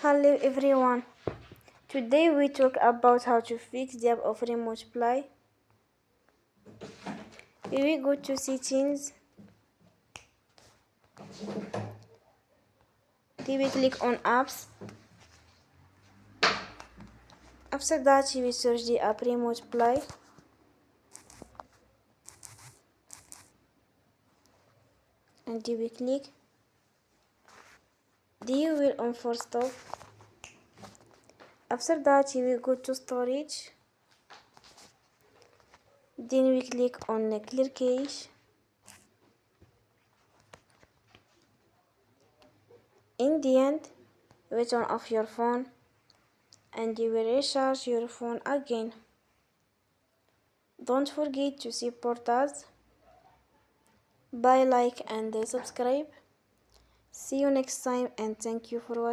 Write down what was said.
Hello everyone. Today we talk about how to fix the app of Remote Play. Here we go to settings. Then we click on apps. After that we search the app Remote Play. And then we click. Then you will on force stop. After that we will go to storage. Then we click on clear cache. In the end, you turn off your phone and you will recharge your phone again. Don't forget to support us by like and subscribe. See you next time and thank you for watching.